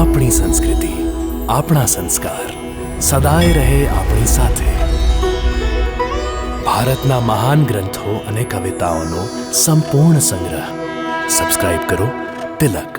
આપણી સંસ્કૃતિ, આપણા સંસ્કાર સદાય રહે આપણી સાથે. ભારતના મહાન ગ્રંથો અને કવિતાઓનો સંપૂર્ણ સંગ્રહ. સબસ્ક્રાઇબ કરો તિલક.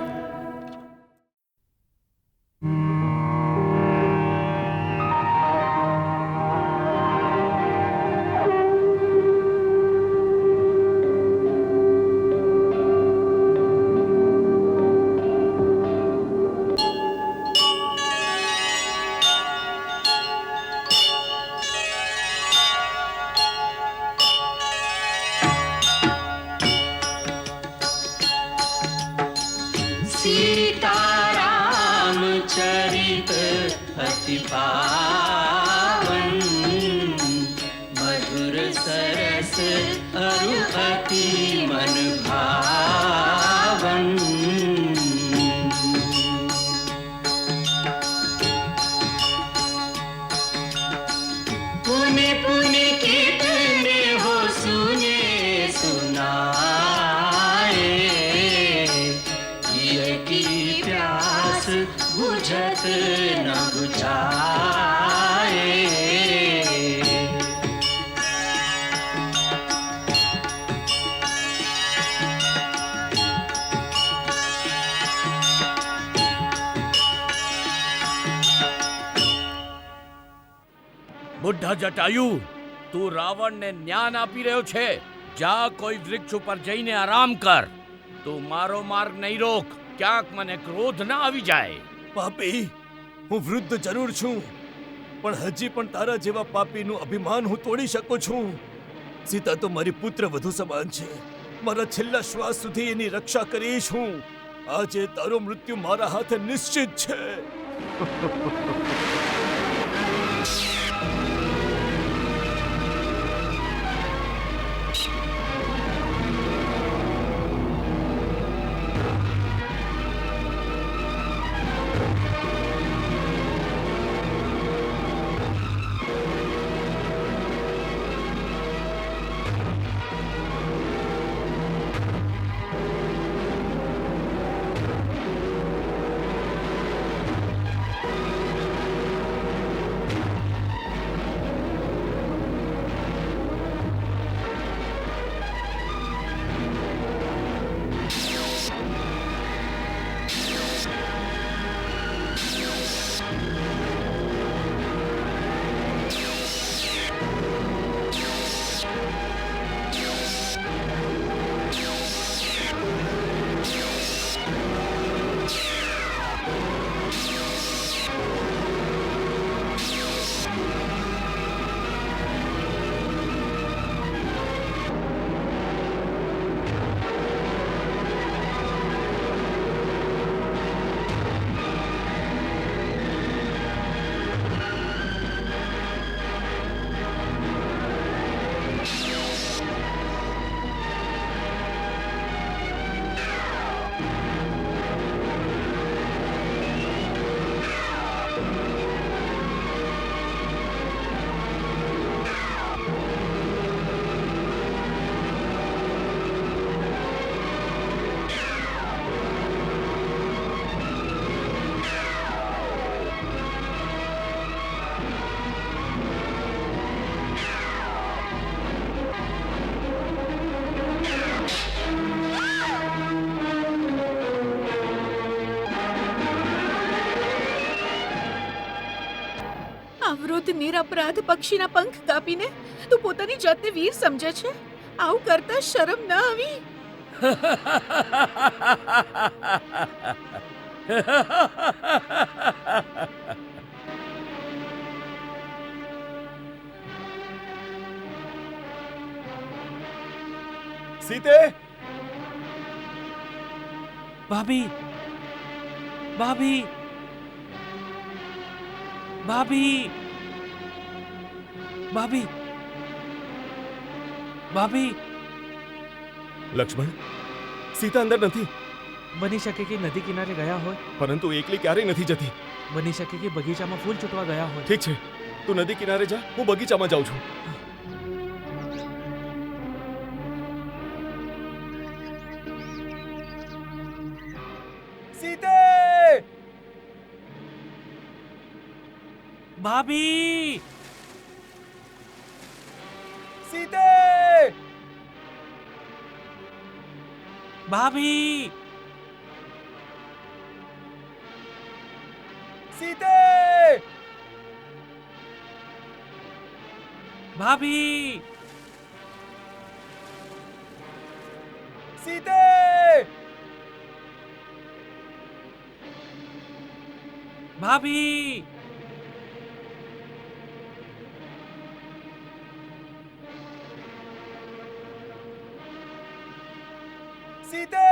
सीताराम चरित अति पावन, मधुर सरस अरु अति मन भावन. पुण्य पुण्य कितने हो सुने सुनाए, प्यास बुझत न बुझाए. બુઢા જટાયુ, તું રાવણને જ્ઞાન આપી રહ્યો છે. જા કોઈ વૃક્ષ ઉપર જઈને આરામ કર. તું મારો માર્ગ નહીં રોક. ક્યાંક મને ક્રોધ ના આવી જાય. પાપી, હું વૃદ્ધ જરૂર છું, પણ હજી પણ તારા જેવા પાપીનું અભિમાન હું તોડી શકું છું. સીતા તો મારી પુત્ર વધુ સમાન છે. મારા છેલ્લા શ્વાસ સુધી એની રક્ષા કરીશ હું. આજે તારો મૃત્યુ મારા હાથે નિશ્ચિત છે. અવરોધ નિરપરાધ પક્ષીના પંખ કાપીને તું પોતાની જાતને વીર સમજે છે? આવું કરતા શરમ ના આવી? સીતે, ભાભી, ભાભી, ભાભી, ભાભી, ભાભી. લક્ષ્મણ, સીતા અંદર નથી. બની શકે કે નદી કિનારે ગયા હોય, પરંતુ એકલી ક્યારેય નથી જતી. બની શકે કે બગીચામાં ફૂલ છૂટવા ગયા હોય. ઠીક છે, તું નદી કિનારે જા, હું બગીચામાં જાઉં છું. સીતે! भाभी सीते! भाभी सीते! भाभी सीते! भाभी सीते!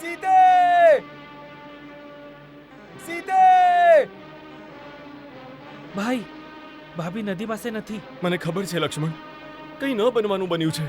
सीते! सीते! ભાઈ ભાભી નદી પાસે નથી. મને ખબર છે લક્ષ્મણ, કંઈ ન બનવાનું બન્યું છે.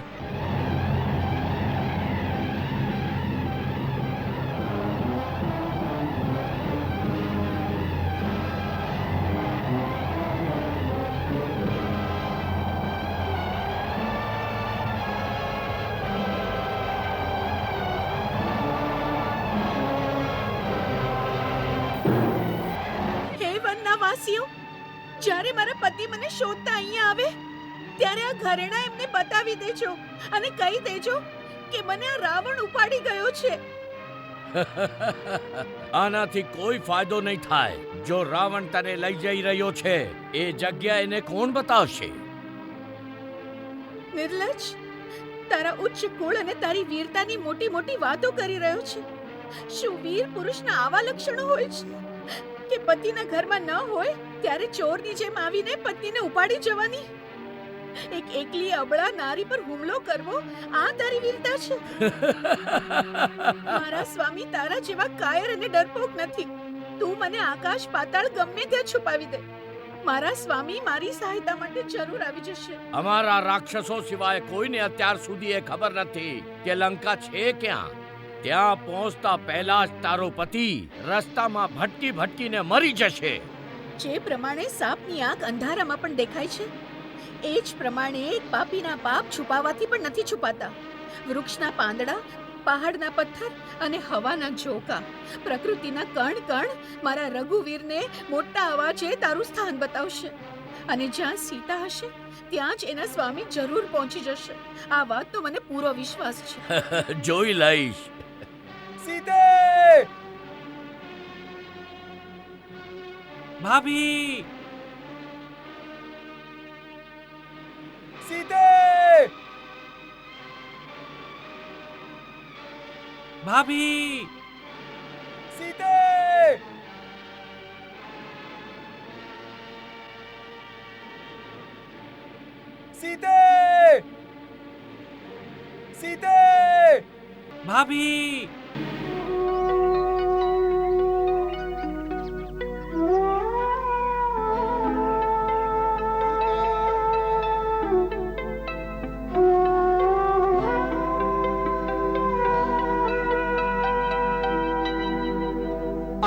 હે વનના વાસીઓ, જ્યારે મારા પતિ મને શોધતા અહીંયા આવે ત્યારે આ ઘરેણા એમને બતાવી દેજો અને કહી દેજો કે મને આ રાવણ ઉપાડી ગયો છે. આનાથી કોઈ ફાયદો નહીં થાય. જો રાવણ તને લઈ જઈ રહ્યો છે એ જગ્યા એને કોણ બતાવશે? નિર્લજ, તારા ઉચ્ચ કુળ અને તારી વીરતાની મોટી મોટી વાતો કરી રહ્યો છે. શું વીર પુરુષના આવા લક્ષણો હોય છે કે પતિના ઘરમાં ન હોય ત્યારે ચોરની જેમ આવીને પત્નીને ઉપાડી જવાની? એક એકલી અબળા નારી પર હુમલો કરવો આ તારી વીરતા છે? મારા સ્વામી તારા જેવા કાયર અને ડરપોક નથી. તું મને આકાશ પાતાળ ગમે ત્યાં છુપાવી દે, મારા સ્વામી મારી સહાયતા માટે જરૂર આવી જશે. અમારા રાક્ષસો સિવાય કોઈને અત્યાર સુધી એ ખબર નથી કે લંકા છે ક્યાં. ત્યાં પહોંચતા પહેલા જ તારો પતિ રસ્તામાં ભટકી ભટકીને મરી જશે. જે પ્રમાણે સાપની આંખ અંધારામાં પણ દેખાય છે, એ જ પ્રમાણે એક પાપીના પાપ છુપાવાથી પણ નથી છુપાતા. વૃક્ષના પાંદડા, પહાડના પથ્થર અને હવાના ઝોકા, પ્રકૃતિના કણ કણ મારા રઘુવીરને મોટા અવાજે તારું સ્થાન બતાવશે. અને જ્યાં સીતા હશે ત્યાં જ એના સ્વામી જરૂર પહોંચી જશે. આ વાત તો મને પૂરો વિશ્વાસ છે. જોઈ લઈશ. सीते! ભાભી सीते! ભાભી सीते! सीते! सीते! ભાભી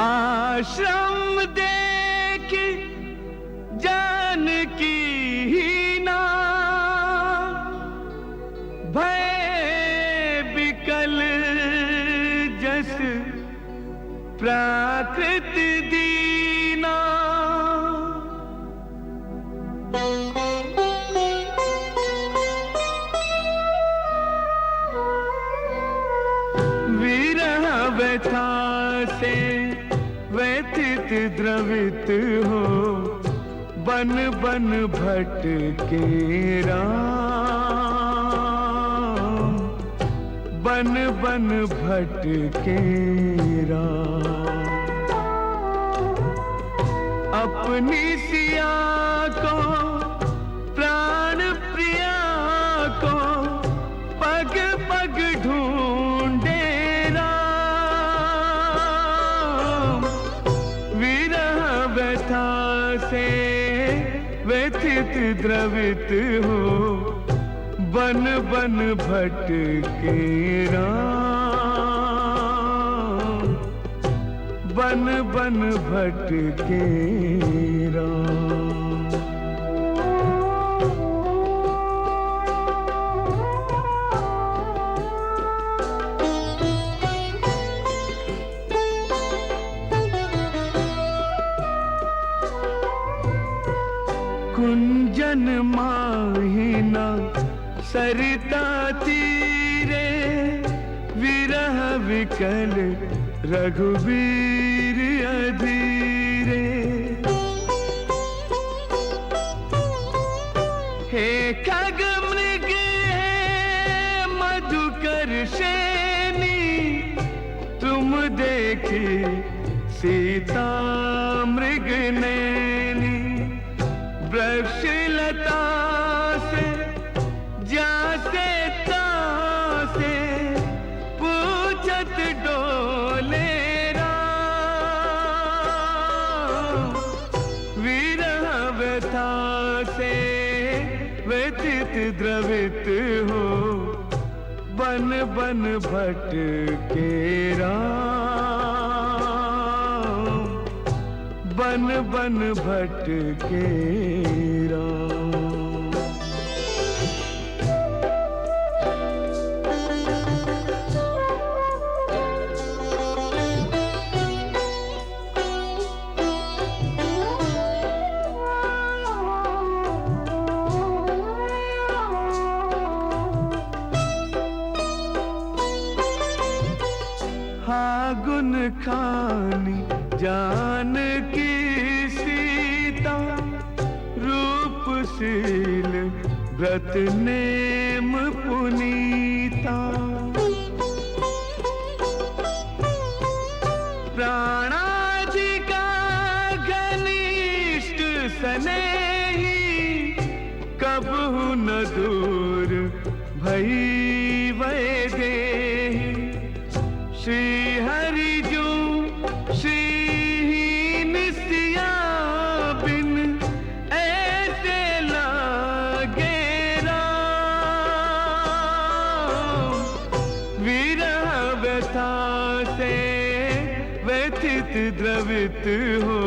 आश्रम देख जानकी ना भय विकल जस प्राकृत दीना विरह व्यथा से व्यथित द्रवित हो बन बन भटके राम, बन बन भटके राम। अपनी सिया को प्राण प्रिया को पग पग ढूंढे राम, विरह व्यथा से व्यथित द्रवित हो बन बन भटके राम, बन बन भटके राम। कुंजन माहिना सरिता तीरे विरह विकल रघुवीर अधीरे। हे खग मृग हे मधुकर शेनी तुम देखी सीता मृग नैनी। वृक्षलता से जासे तासे पूछत डोले राम। विरह व्यथा से व्यथित द्रवित हो बन बन भटके राम। बन बन भटके राम। गुन खानी जान की सीता रूप शील व्रत नेम पुनीता। प्राणाधिका घनिष्ठ स्नेही कबहु न दूर भई वै देहि। श्री हरि जो श्रीहीन सिया बिन ऐसे लागे राम। विरह व्यथा से व्यथित द्रवित हो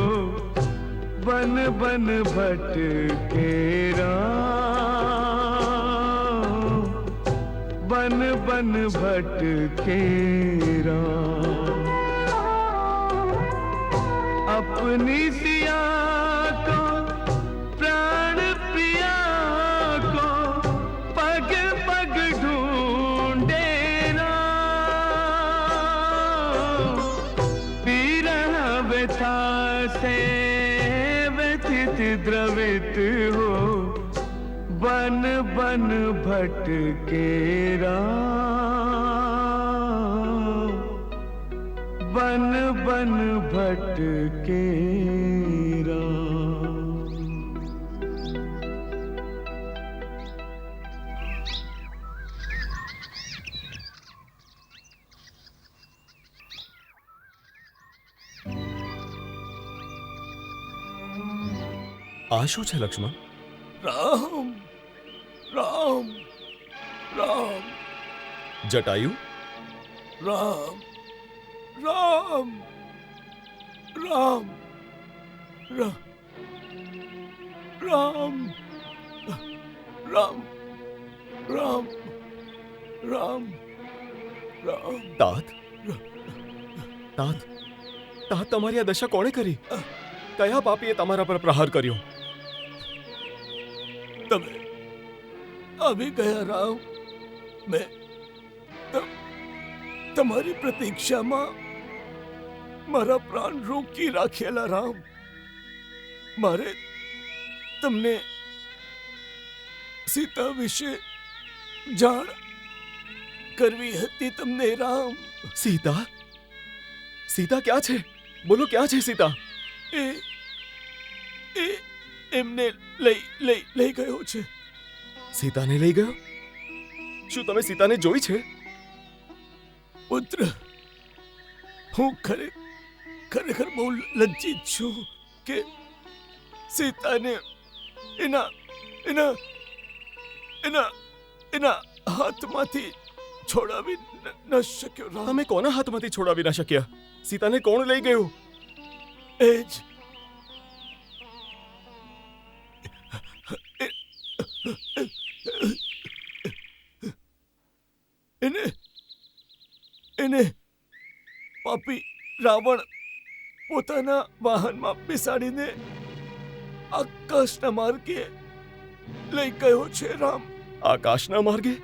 बन बन भटके राम। बन बन भटके राम। अपनी सिया को प्राण प्रिया को पग पग ढूंढे राम। विरह व्यथा से व्यथित द्रवित हो बन बन भटके राम। बन बन भटके राम। આ શું છે લક્ષ્મણ? રામ રામ રામ જટાયુ? રામ રામ રામ રામ રામ રામ રામ રામ રામ। તાત તાત તાત તમારી આ દશા કોણે કરી? કયા પાપીએ તમારા પર પ્રહાર કર્યો? તમે આવી ગયા રામ। મેં તમારી પ્રતીક્ષામાં મારા પ્રાણ રોકી રાખેલા રામ। મારે તમને સીતા વિશે જાણ કરવી હતી તમને રામ। સીતા? સીતા ક્યાં છે? બોલો ક્યાં છે સીતા? એ એ એમને લઈ ગયો છે। સીતાને લઈ ગયો? શું તમે સીતાને જોઈ છે? પુત્ર, હું ખરેખર બહુ લજ્જિત છું કે સીતાને એના એના એના એના હાથમાંથી છોડાવી ન શક્યો રામ। તમે કોના હાથમાંથી છોડાવી ના શક્યા? સીતાને કોણ લઈ ગયું? એ જ એને પાપી રાવણ પોતાના વાહનમાં બેસાડીને આકાશના માર્ગે લઈ ગયો છે રામ. આકાશના માર્ગે?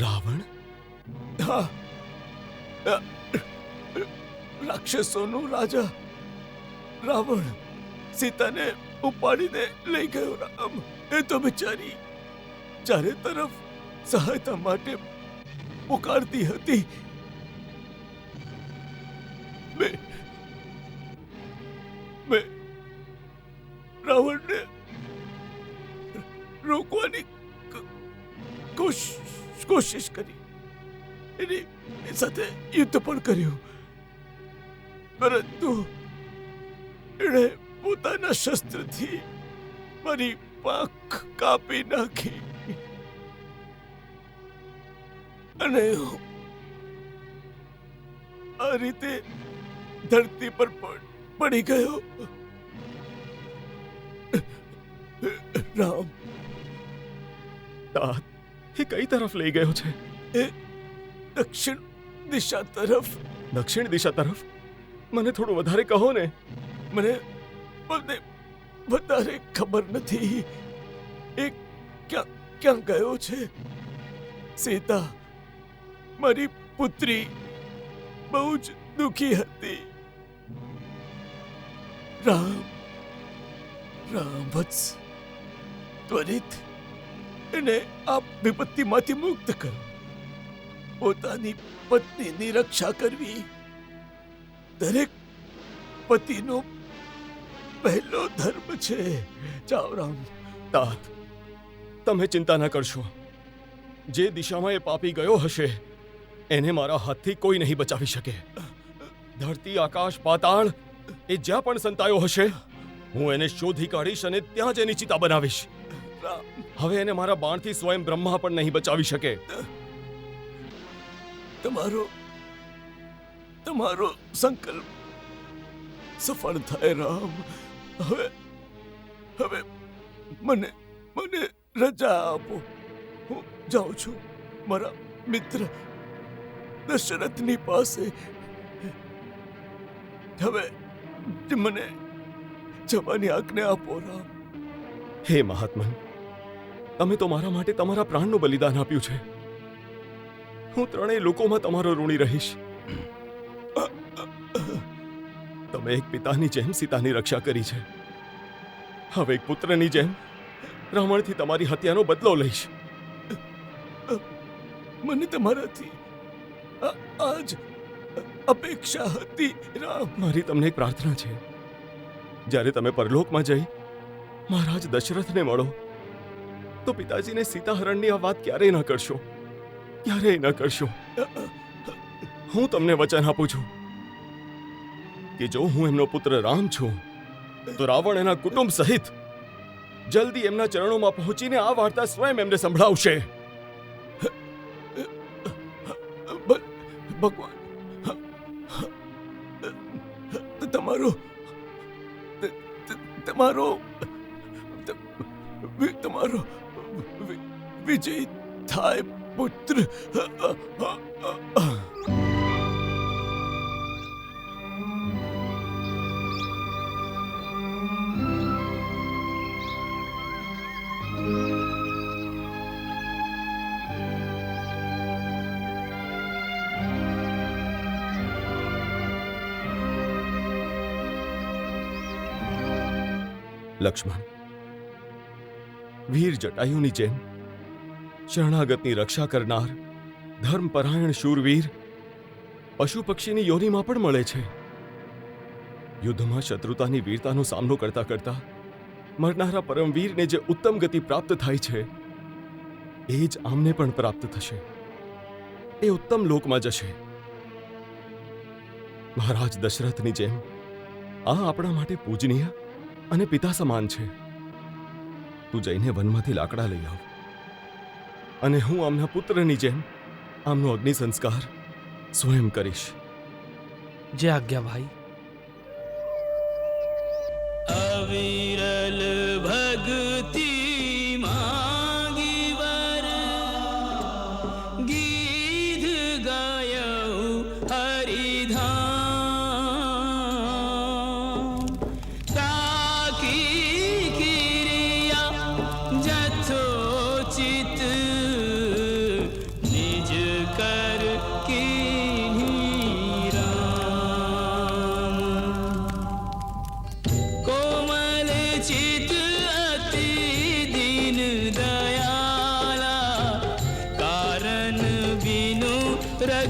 રાવણ? હા, રાક્ષસોનો રાજા રાવણ સીતાને ઉપાડીને લઈ ગયો રામ. એ તો બિચારી ચારે તરફ સહાયતા માટે પુકારતી હતી. મેં રાવણને રોકવાની કોશિશ કરી, એની સાથે યુદ્ધ પણ કર્યું, પરંતુ એણે પોતાના શસ્ત્રથી મારી પાંખ કાપી નાખી અને આ રીતે ધરતી પર પડી ગયો. રામ, તાત એ કઈ તરફ લઈ ગયો છે? એ દક્ષિણ દિશા તરફ. દક્ષિણ દિશા તરફ? મને થોડું વધારે કહો ને. મને વધારે ખબર નથી. એ ક્યાં ગયો છે? સીતા મારી પુત્રી બહુ જ દુખી હતી. રામ વત્સ, ત્વરિત એને આ વિપત્તિમાંથી મુક્ત કરો. પોતાની પત્નીની રક્ષા કરવી દરેક પતિનો પહેલો ધર્મ છે. જાઓ રામ. તાત, તમે ચિંતા ન કરશો. જે દિશામાં એ પાપી ગયો હશે એને મારા હાથથી કોઈ નહીં બચાવી શકે. ધરતી, આકાશ, પાતાળ એ જ્યાં પણ સંતાયો હશે હું એને શોધી કાઢીશ અને ત્યાં જ એની ચિતા બનાવીશ. હવે એને મારા બાણથી સ્વયં બ્રહ્મા પણ નહીં બચાવી શકે. તમારો સંકલ્પ સફળ થાય રામ. હવે મને રજા આપો. હું જાઉં છું મારા મિત્ર દશરથની પાસે. હવે મને જવાની આજ્ઞા આપો રામ. હે મહાત્મન, તમે તો મારા માટે તમારા પ્રાણનું બલિદાન આપ્યું છે. હું ત્રણેય લોકોમાં તમારો ઋણી રહીશ. તમે એક પિતાની જેમ સીતાની રક્ષા કરી છે. હવે એક પુત્રની જેમ રાવણથી તમારી હત્યાનો બદલો લઈશ. મને તમારાથી આજ અપેક્ષા હતી રામ. મારી તમને એક પ્રાર્થના છે. જ્યારે તમે પરલોકમાં જઈ મહારાજ દશરથને મળો તો પિતાજીને સીતાહરણની આ વાત ક્યારેય ન કરશો. ક્યારેય ન કરશો. હું તમને વચન આપું છું કે જો હું એમનો પુત્ર રામ છું તો રાવણ એના કુટુંબ સહિત જલ્દી એમના ચરણોમાં પહોંચીને આ વાર્તા સ્વયં એમને સંભળાવશે. ભગવાન, તમારો વિજય થાય પુત્ર. લક્ષ્મણ, વીર જટાયુની જેમ શરણાગતની રક્ષા કરનાર ધર્મપરાયણ શૂરવીર પશુ પક્ષીની યોનિમાં પણ મળે છે. યુદ્ધમાં શત્રુતાની વીરતાનો સામનો કરતા કરતા મરનારા પરમવીરને જે ઉત્તમ ગતિ પ્રાપ્ત થાય છે એ જ આમને પણ પ્રાપ્ત થશે. એ ઉત્તમ લોકમાં જશે. મહારાજ દશરથની જેમ આ આપણા માટે પૂજનીય અને પિતા સમાન છે. તું જઈને વનમાંથી લાકડા લઈ આવ અને હું આમના પુત્રની જેમ આમનો અગ્નિ સંસ્કાર સ્વયં કરીશ. જે આજ્ઞા ભાઈ. અવિરલ ભક્તિ માંગી વર ગીધ ગાયઉ હરિધામ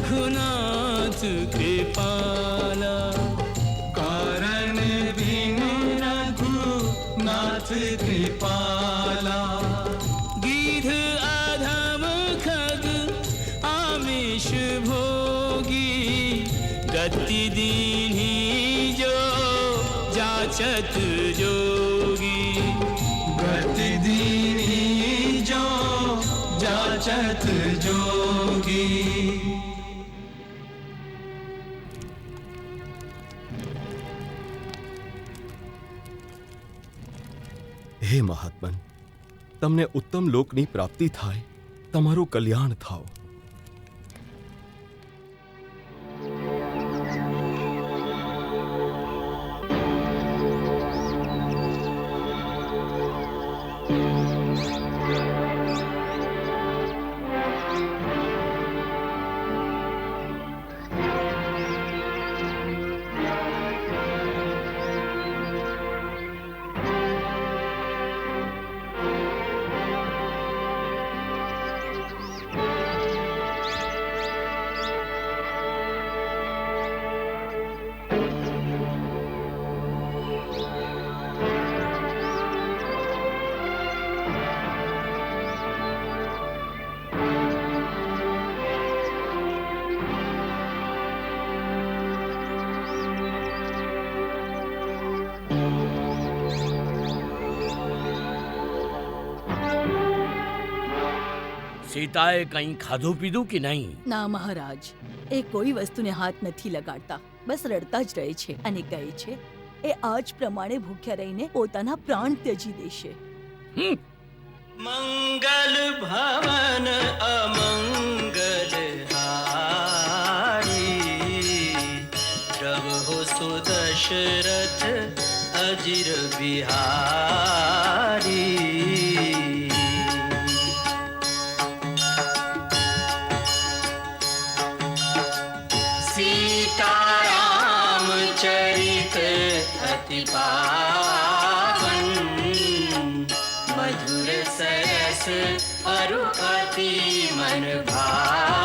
रघुनाथ कृपाला कारण बिनु रघुनाथ कृपाला गिध अधम खग आमिष भोगी गति दीन्ही जो जाचत जोगी गति दीन्ही जो जाचत जोगी। હે મહાત્મન, તમને ઉત્તમ લોકની પ્રાપ્તિ થાય, તમારું કલ્યાણ થાવ. સીતાએ કંઈ ખાધું પીધું કે નહીં? ના મહારાજ, એ કોઈ વસ્તુને હાથ નથી લગાડતા, બસ રડતા જ રહે છે અને કહે છે એ આજ પ્રમાણે ભૂખ્યા રહીને પોતાના પ્રાણ ત્યજી દેશે. મંગલ ભવન અમંગલ હારી પ્રભુ સુદશરથ અજીર બિહારી सीताराम चरित अति पावन मधुर सरस अरु अति मन भावन।